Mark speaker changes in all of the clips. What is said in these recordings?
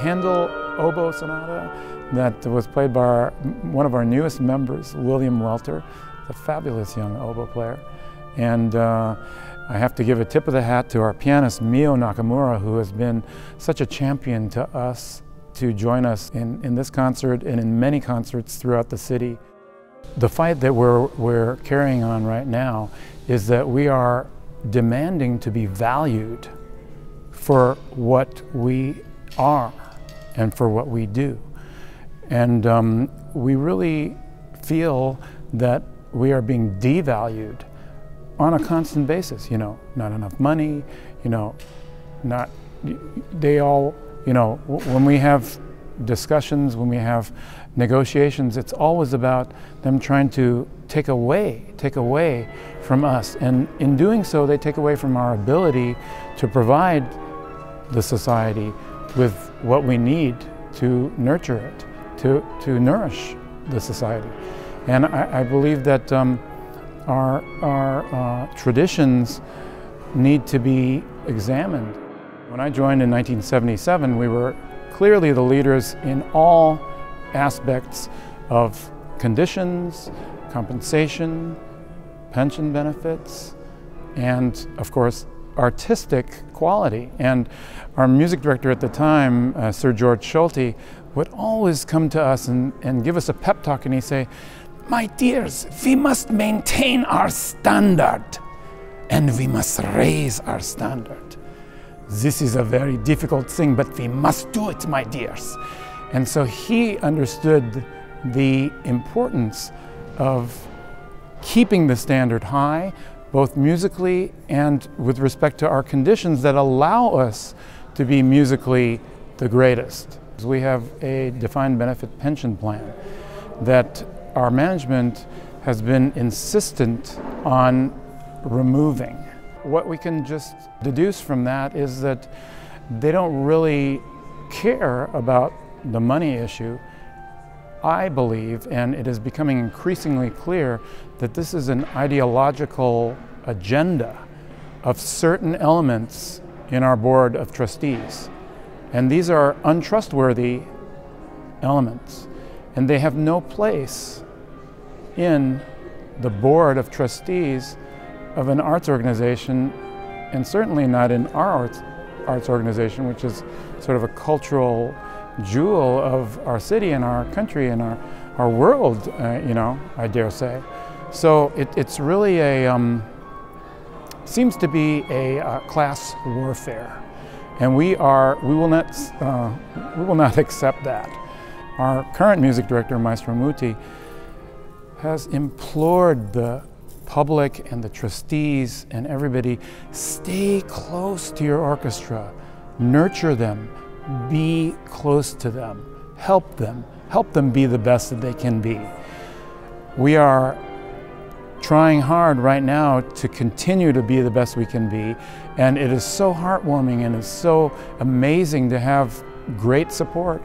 Speaker 1: Handel oboe sonata that was played by one of our newest members, William Welter, a fabulous young oboe player. And I have to give a tip of the hat to our pianist, Mio Nakamura, who has been such a champion to us to join us in this concert and in many concerts throughout the city. The fight that we're carrying on right now is that we are demanding to be valued for what we are and for what we do. And we really feel that we are being devalued on a constant basis. You know, not enough money, you know, they all, you know, when we have discussions, when we have negotiations, it's always about them trying to take away from us. And in doing so, they take away from our ability to provide the society with what we need to nurture it, to nourish the society. And I believe that our traditions need to be examined. When I joined in 1977, we were clearly the leaders in all aspects of conditions, compensation, pension benefits, and of course artistic quality. And our music director at the time, Sir George Schulte, would always come to us and give us a pep talk, and he'd say, "My dears, we must maintain our standard, and we must raise our standard. This is a very difficult thing, but we must do it, my dears." And so he understood the importance of keeping the standard high, both musically and with respect to our conditions that allow us to be musically the greatest. We have a defined benefit pension plan that our management has been insistent on removing. What we can just deduce from that is that they don't really care about the money issue. I believe, and it is becoming increasingly clear, that this is an ideological agenda of certain elements in our board of trustees. And these are untrustworthy elements, and they have no place in the board of trustees of an arts organization, and certainly not in our arts organization, which is sort of a cultural jewel of our city and our country and our world, you know, I dare say. So it's really seems to be a class warfare, and we will not accept that. Our current music director, Maestro Muti, has implored the public and the trustees and everybody, stay close to your orchestra, nurture them, be close to them, help them be the best that they can be. We are trying hard right now to continue to be the best we can be, and it is so heartwarming and it's so amazing to have great support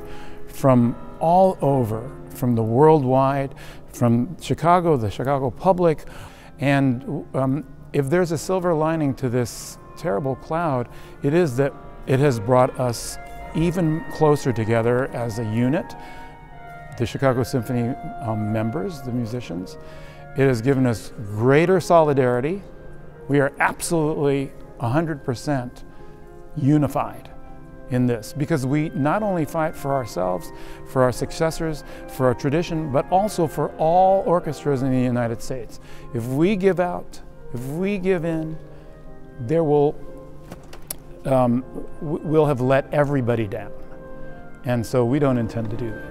Speaker 1: from all over, from the worldwide, from Chicago, the Chicago public. And if there's a silver lining to this terrible cloud, it is that it has brought us even closer together as a unit, the Chicago Symphony members, the musicians. It has given us greater solidarity. We are absolutely 100% unified in this, because we not only fight for ourselves, for our successors, for our tradition, but also for all orchestras in the United States. If we give out, if we give in, there will, we'll have let everybody down. And so we don't intend to do that.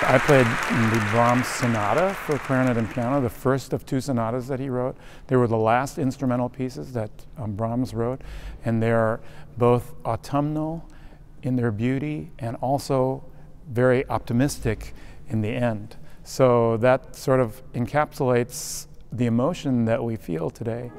Speaker 1: I played the Brahms Sonata for clarinet and piano, the first of 2 sonatas that he wrote. They were the last instrumental pieces that Brahms wrote, and they're both autumnal in their beauty and also very optimistic in the end. So that sort of encapsulates the emotion that we feel today.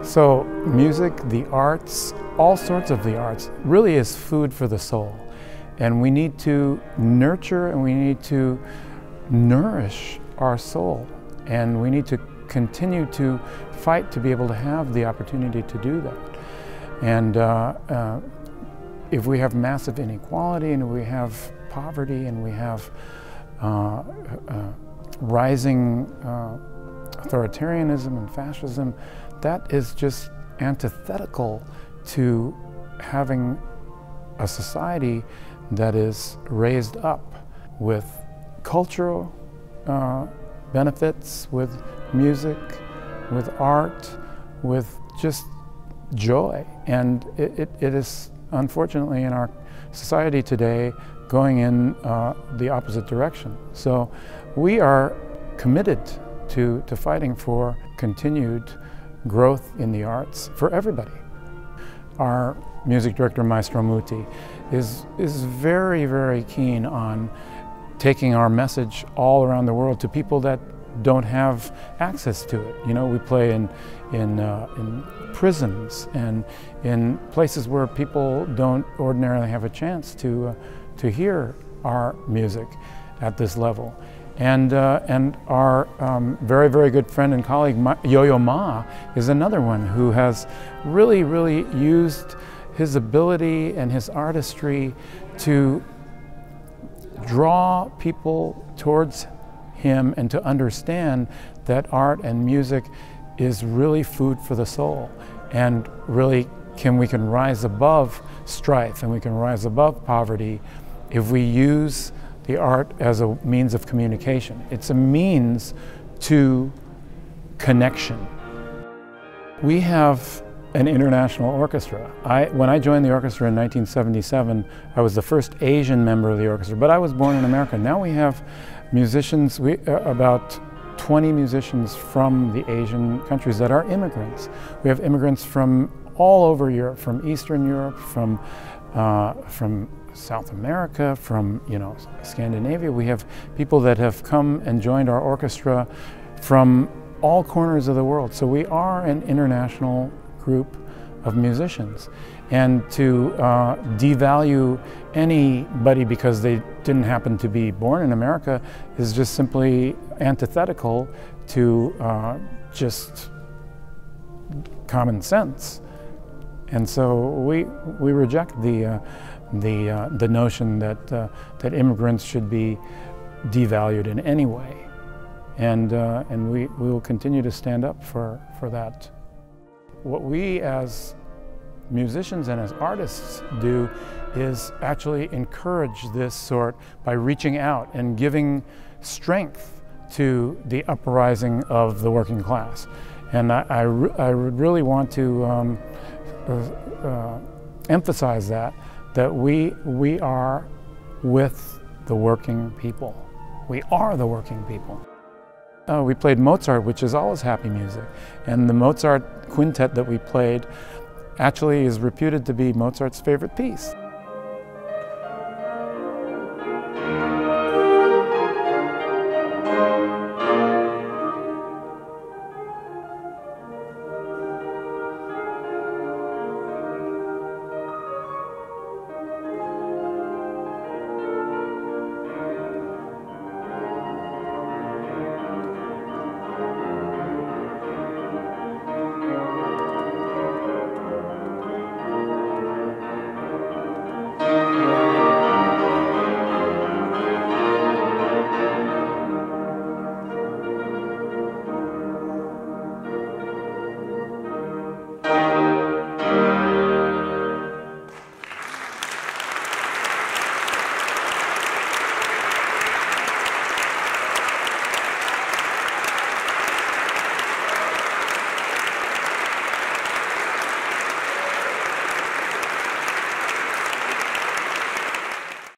Speaker 1: So music, the arts, all sorts of the arts, really is food for the soul. And we need to nurture and we need to nourish our soul. And we need to continue to fight to be able to have the opportunity to do that. And if we have massive inequality and we have poverty and we have rising authoritarianism and fascism, that is just antithetical to having a society that is raised up with cultural benefits, with music, with art, with just joy. And it is unfortunately in our society today going in the opposite direction. So we are committed to fighting for continued growth in the arts for everybody. Our music director, Maestro Muti, is very, very keen on taking our message all around the world to people that don't have access to it. You know, we play in prisons and in places where people don't ordinarily have a chance to hear our music at this level. And our very, very good friend and colleague, Yo-Yo Ma, is another one who has really, really used his ability and his artistry to draw people towards him and to understand that art and music is really food for the soul. And really we can rise above strife and we can rise above poverty if we use the art as a means of communication. It's a means to connection. We have an international orchestra. When I joined the orchestra in 1977, I was the first Asian member of the orchestra, but I was born in America. Now we have musicians, about 20 musicians from the Asian countries that are immigrants. We have immigrants from all over Europe, from Eastern Europe, from South America, from Scandinavia. We have people that have come and joined our orchestra from all corners of the world. So we are an international group of musicians. And to devalue anybody because they didn't happen to be born in America is just simply antithetical to just common sense. And so we reject the notion that immigrants should be devalued in any way, and we will continue to stand up for that. What we as musicians and as artists do is actually encourage this sort by reaching out and giving strength to the uprising of the working class. And I really want to emphasize that we are with the working people. We are the working people. We played Mozart, which is always happy music, and the Mozart quintet that we played actually is reputed to be Mozart's favorite piece.